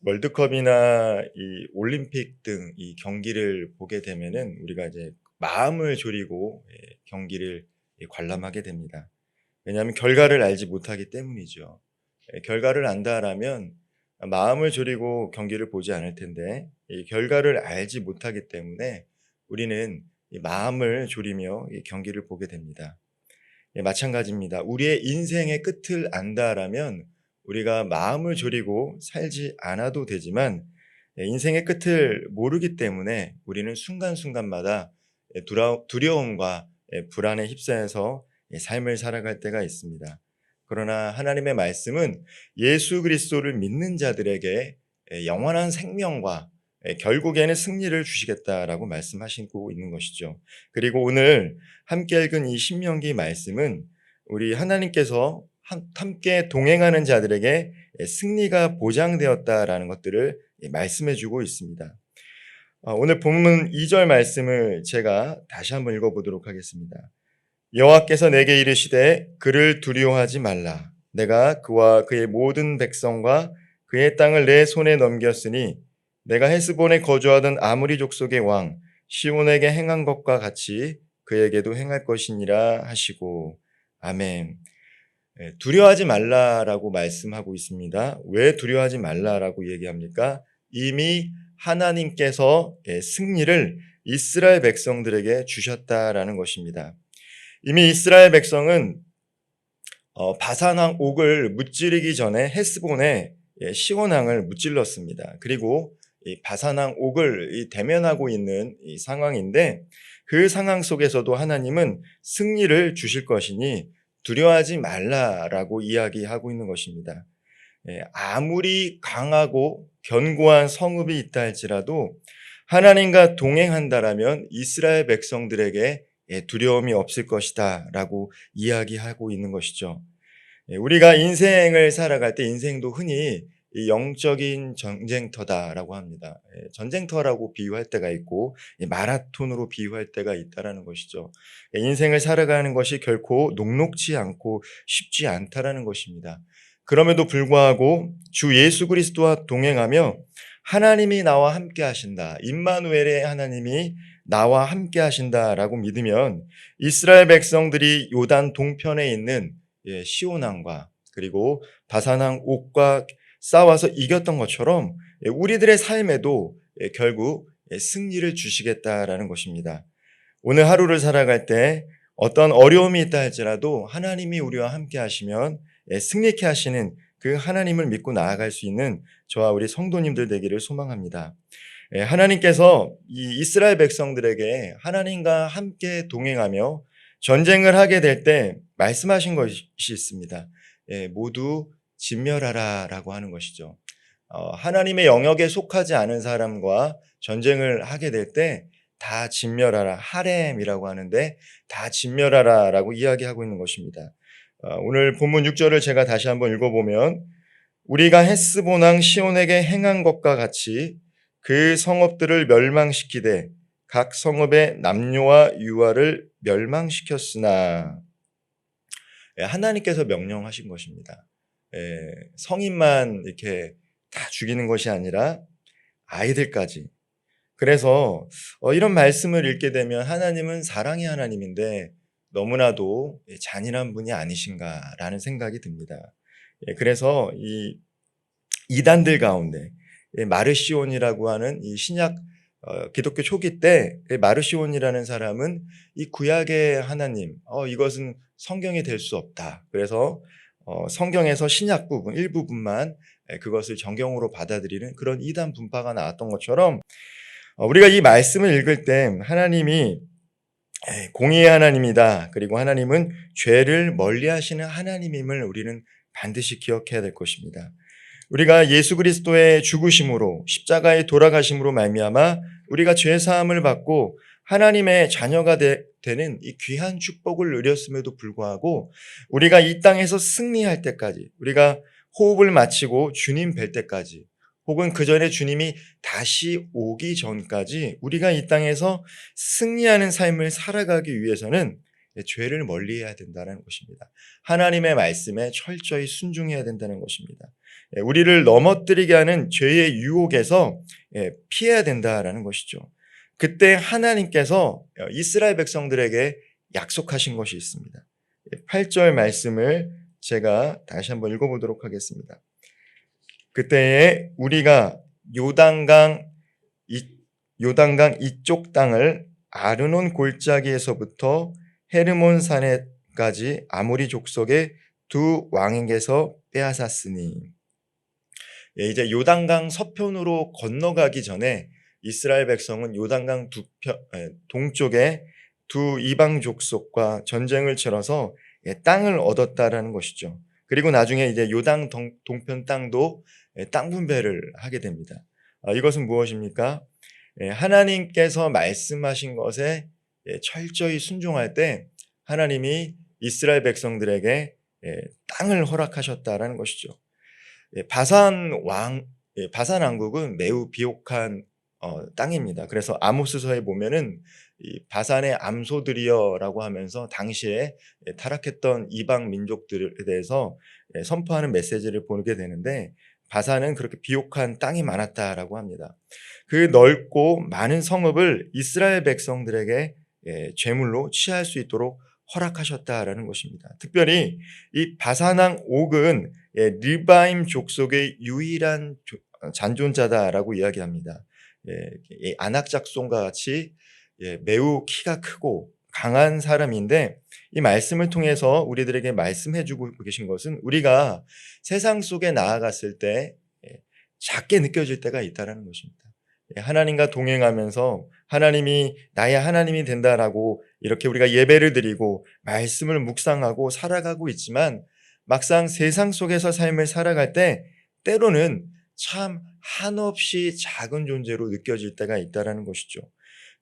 월드컵이나 이 올림픽 등 이 경기를 보게 되면은 우리가 이제 마음을 졸이고 경기를 관람하게 됩니다. 왜냐하면 결과를 알지 못하기 때문이죠. 결과를 안다라면 마음을 졸이고 경기를 보지 않을 텐데 이 결과를 알지 못하기 때문에 우리는 이 마음을 졸이며 이 경기를 보게 됩니다. 마찬가지입니다. 우리의 인생의 끝을 안다라면 우리가 마음을 졸이고 살지 않아도 되지만 인생의 끝을 모르기 때문에 우리는 순간순간마다 두려움과 불안에 휩싸여서 삶을 살아갈 때가 있습니다. 그러나 하나님의 말씀은 예수 그리스도를 믿는 자들에게 영원한 생명과 결국에는 승리를 주시겠다라고 말씀하시고 있는 것이죠. 그리고 오늘 함께 읽은 이 신명기 말씀은 우리 하나님께서 함께 동행하는 자들에게 승리가 보장되었다라는 것들을 말씀해 주고 있습니다. 오늘 본문 2절 말씀을 제가 다시 한번 읽어보도록 하겠습니다. 여호와께서 내게 이르시되 그를 두려워하지 말라. 내가 그와 그의 모든 백성과 그의 땅을 내 손에 넘겼으니 내가 헤스본에 거주하던 아모리 족속의 왕 시온에게 행한 것과 같이 그에게도 행할 것이니라 하시고. 아멘. 두려워하지 말라라고 말씀하고 있습니다. 왜 두려워하지 말라라고 얘기합니까? 이미 하나님께서 승리를 이스라엘 백성들에게 주셨다라는 것입니다. 이미 이스라엘 백성은 바산왕 옥을 무찌르기 전에 헤스본에 시온왕을 무찔렀습니다. 그리고 이 바산왕 옥을 대면하고 있는 이 상황인데 그 상황 속에서도 하나님은 승리를 주실 것이니 두려워하지 말라라고 이야기하고 있는 것입니다. 아무리 강하고 견고한 성읍이 있다 할지라도 하나님과 동행한다라면 이스라엘 백성들에게 두려움이 없을 것이다 라고 이야기하고 있는 것이죠. 우리가 인생을 살아갈 때 인생도 흔히 이 영적인 전쟁터다라고 합니다. 전쟁터라고 비유할 때가 있고 마라톤으로 비유할 때가 있다라는 것이죠. 인생을 살아가는 것이 결코 녹록지 않고 쉽지 않다라는 것입니다. 그럼에도 불구하고 주 예수 그리스도와 동행하며 하나님이 나와 함께 하신다. 임마누엘의 하나님이 나와 함께 하신다라고 믿으면 이스라엘 백성들이 요단 동편에 있는 시온왕과 그리고 바산왕 옥과 싸워서 이겼던 것처럼 우리들의 삶에도 결국 승리를 주시겠다라는 것입니다. 오늘 하루를 살아갈 때 어떤 어려움이 있다 할지라도 하나님이 우리와 함께 하시면 승리케 하시는 그 하나님을 믿고 나아갈 수 있는 저와 우리 성도님들 되기를 소망합니다. 하나님께서 이 이스라엘 백성들에게 하나님과 함께 동행하며 전쟁을 하게 될 때 말씀하신 것이 있습니다. 모두 진멸하라라고 하는 것이죠. 하나님의 영역에 속하지 않은 사람과 전쟁을 하게 될 때 다 진멸하라, 하렘이라고 하는데 다 진멸하라라고 이야기하고 있는 것입니다. 오늘 본문 6절을 제가 다시 한번 읽어보면 우리가 헤스본 왕 시온에게 행한 것과 같이 그 성읍들을 멸망시키되 각 성읍의 남녀와 유아를 멸망시켰으나 하나님께서 명령하신 것입니다. 성인만 이렇게 다 죽이는 것이 아니라 아이들까지. 그래서 이런 말씀을 읽게 되면 하나님은 사랑의 하나님인데 너무나도 잔인한 분이 아니신가라는 생각이 듭니다. 그래서 이 이단들 가운데 마르시온이라고 하는 이 신약 기독교 초기 때 마르시온이라는 사람은 이 구약의 하나님, 이것은 성경이 될 수 없다. 그래서 성경에서 신약 부분, 일부분만 그것을 정경으로 받아들이는 그런 이단 분파가 나왔던 것처럼 우리가 이 말씀을 읽을 때 하나님이 공의의 하나님이다. 그리고 하나님은 죄를 멀리하시는 하나님임을 우리는 반드시 기억해야 될 것입니다. 우리가 예수 그리스도의 죽으심으로 십자가에 돌아가심으로 말미암아 우리가 죄 사함을 받고 하나님의 자녀가 되는 이 귀한 축복을 누렸음에도 불구하고 우리가 이 땅에서 승리할 때까지 우리가 호흡을 마치고 주님 뵐 때까지 혹은 그 전에 주님이 다시 오기 전까지 우리가 이 땅에서 승리하는 삶을 살아가기 위해서는 죄를 멀리해야 된다는 것입니다. 하나님의 말씀에 철저히 순종해야 된다는 것입니다. 우리를 넘어뜨리게 하는 죄의 유혹에서 피해야 된다라는 것이죠. 그때 하나님께서 이스라엘 백성들에게 약속하신 것이 있습니다. 8절 말씀을 제가 다시 한번 읽어보도록 하겠습니다. 그때에 우리가 요단강 이쪽 땅을 아르논 골짜기에서부터 헤르몬 산에까지 아모리 족속의 두 왕에게서 빼앗았으니, 이제 요단강 서편으로 건너가기 전에 이스라엘 백성은 요단강 동쪽에 두 이방 족속과 전쟁을 치러서 땅을 얻었다라는 것이죠. 그리고 나중에 이제 요단 동편 땅도 땅 분배를 하게 됩니다. 이것은 무엇입니까? 하나님께서 말씀하신 것에 철저히 순종할 때 하나님이 이스라엘 백성들에게 땅을 허락하셨다라는 것이죠. 바산 왕국은 매우 비옥한 땅입니다. 그래서 아모스서에 보면은 이 바산의 암소들이여라고 하면서 당시에 타락했던 이방 민족들에 대해서 선포하는 메시지를 보게 되는데, 바산은 그렇게 비옥한 땅이 많았다라고 합니다. 그 넓고 많은 성읍을 이스라엘 백성들에게 제물로 취할 수 있도록 허락하셨다라는 것입니다. 특별히 이 바산왕 옥은 리바임 족속의 유일한 잔존자다라고 이야기합니다. 안악작손과 같이 매우 키가 크고 강한 사람인데, 이 말씀을 통해서 우리들에게 말씀해주고 계신 것은 우리가 세상 속에 나아갔을 때 작게 느껴질 때가 있다는 것입니다. 하나님과 동행하면서 하나님이 나의 하나님이 된다라고 이렇게 우리가 예배를 드리고 말씀을 묵상하고 살아가고 있지만, 막상 세상 속에서 삶을 살아갈 때 때로는 참 한없이 작은 존재로 느껴질 때가 있다는 것이죠.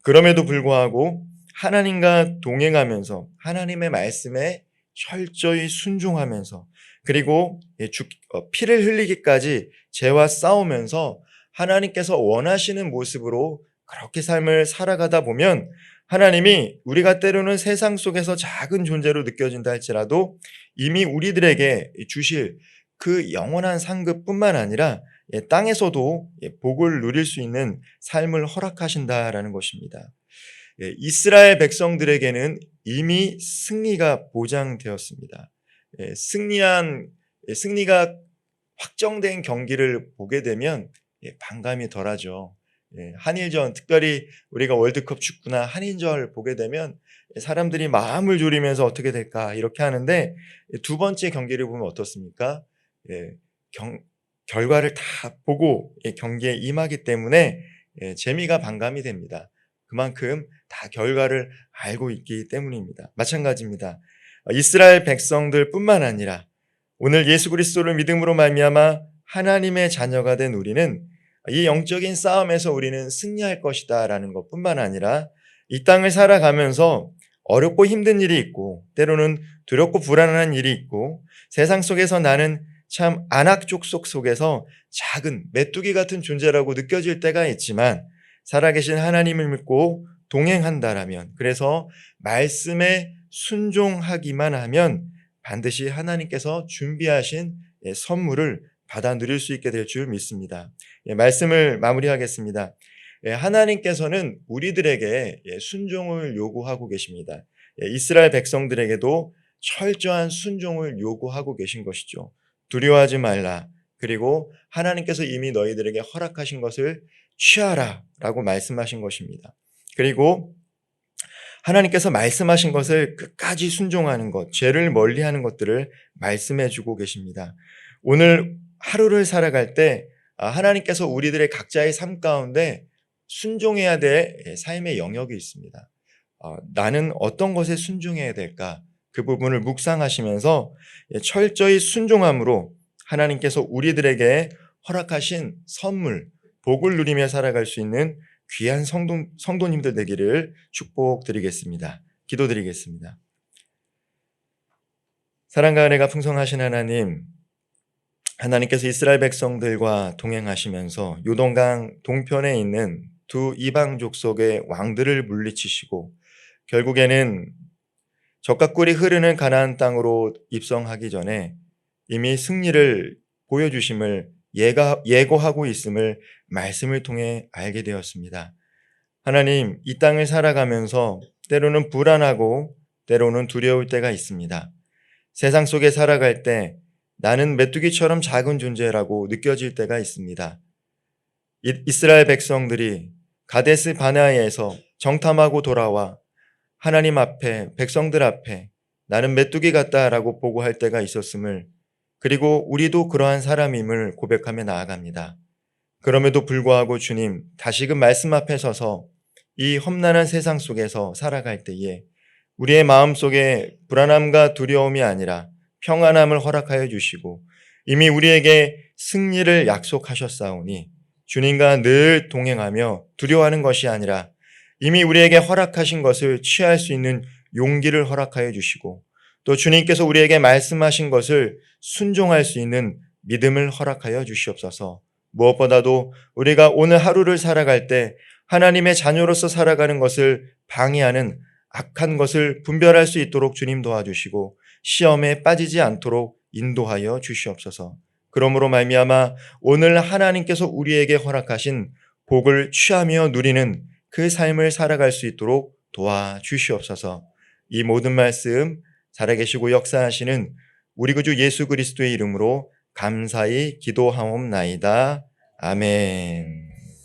그럼에도 불구하고 하나님과 동행하면서 하나님의 말씀에 철저히 순종하면서, 그리고 피를 흘리기까지 죄와 싸우면서 하나님께서 원하시는 모습으로 그렇게 삶을 살아가다 보면 하나님이 우리가 때로는 세상 속에서 작은 존재로 느껴진다 할지라도 이미 우리들에게 주실 그 영원한 상급뿐만 아니라 땅에서도 복을 누릴 수 있는 삶을 허락하신다라는 것입니다. 이스라엘 백성들에게는 이미 승리가 보장되었습니다. 승리가 확정된 경기를 보게 되면 반감이 덜하죠. 한일전, 특별히 우리가 월드컵 축구나 한일전 보게 되면 사람들이 마음을 졸이면서 어떻게 될까 이렇게 하는데, 두 번째 경기를 보면 어떻습니까? 결과를 다 보고 경기에 임하기 때문에 재미가 반감이 됩니다. 그만큼 다 결과를 알고 있기 때문입니다. 마찬가지입니다. 이스라엘 백성들뿐만 아니라 오늘 예수 그리스도를 믿음으로 말미암아 하나님의 자녀가 된 우리는 이 영적인 싸움에서 우리는 승리할 것이다라는 것뿐만 아니라 이 땅을 살아가면서 어렵고 힘든 일이 있고 때로는 두렵고 불안한 일이 있고 세상 속에서 나는 참 안악족속 속에서 작은 메뚜기 같은 존재라고 느껴질 때가 있지만, 살아계신 하나님을 믿고 동행한다라면, 그래서 말씀에 순종하기만 하면 반드시 하나님께서 준비하신 선물을 받아 누릴 수 있게 될 줄 믿습니다. 말씀을 마무리하겠습니다. 하나님께서는 우리들에게 순종을 요구하고 계십니다. 이스라엘 백성들에게도 철저한 순종을 요구하고 계신 것이죠. 두려워하지 말라. 그리고 하나님께서 이미 너희들에게 허락하신 것을 취하라 라고 말씀하신 것입니다. 그리고 하나님께서 말씀하신 것을 끝까지 순종하는 것, 죄를 멀리하는 것들을 말씀해 주고 계십니다. 오늘 하루를 살아갈 때 하나님께서 우리들의 각자의 삶 가운데 순종해야 될 삶의 영역이 있습니다. 나는 어떤 것에 순종해야 될까? 그 부분을 묵상하시면서 철저히 순종함으로 하나님께서 우리들에게 허락하신 선물, 복을 누리며 살아갈 수 있는 귀한 성도님들 되기를 축복드리겠습니다. 기도드리겠습니다. 사랑과 은혜가 풍성하신 하나님께서 이스라엘 백성들과 동행하시면서 요단강 동편에 있는 두 이방 족속의 왕들을 물리치시고 결국에는 젖과 꿀이 흐르는 가나안 땅으로 입성하기 전에 이미 승리를 보여주심을 예고하고 있음을 말씀을 통해 알게 되었습니다. 하나님, 이 땅을 살아가면서 때로는 불안하고 때로는 두려울 때가 있습니다. 세상 속에 살아갈 때 나는 메뚜기처럼 작은 존재라고 느껴질 때가 있습니다. 이스라엘 백성들이 가데스 바네아에서 정탐하고 돌아와 하나님 앞에, 백성들 앞에 나는 메뚜기 같다라고 보고할 때가 있었음을, 그리고 우리도 그러한 사람임을 고백하며 나아갑니다. 그럼에도 불구하고 주님, 다시금 말씀 앞에 서서 이 험난한 세상 속에서 살아갈 때에 우리의 마음속에 불안함과 두려움이 아니라 평안함을 허락하여 주시고 이미 우리에게 승리를 약속하셨사오니 주님과 늘 동행하며 두려워하는 것이 아니라 이미 우리에게 허락하신 것을 취할 수 있는 용기를 허락하여 주시고 또 주님께서 우리에게 말씀하신 것을 순종할 수 있는 믿음을 허락하여 주시옵소서. 무엇보다도 우리가 오늘 하루를 살아갈 때 하나님의 자녀로서 살아가는 것을 방해하는 악한 것을 분별할 수 있도록 주님 도와주시고 시험에 빠지지 않도록 인도하여 주시옵소서. 그러므로 말미암아 오늘 하나님께서 우리에게 허락하신 복을 취하며 누리는 그 삶을 살아갈 수 있도록 도와주시옵소서. 이 모든 말씀 살아계시고 역사하시는 우리 구주 예수 그리스도의 이름으로 감사히 기도하옵나이다. 아멘.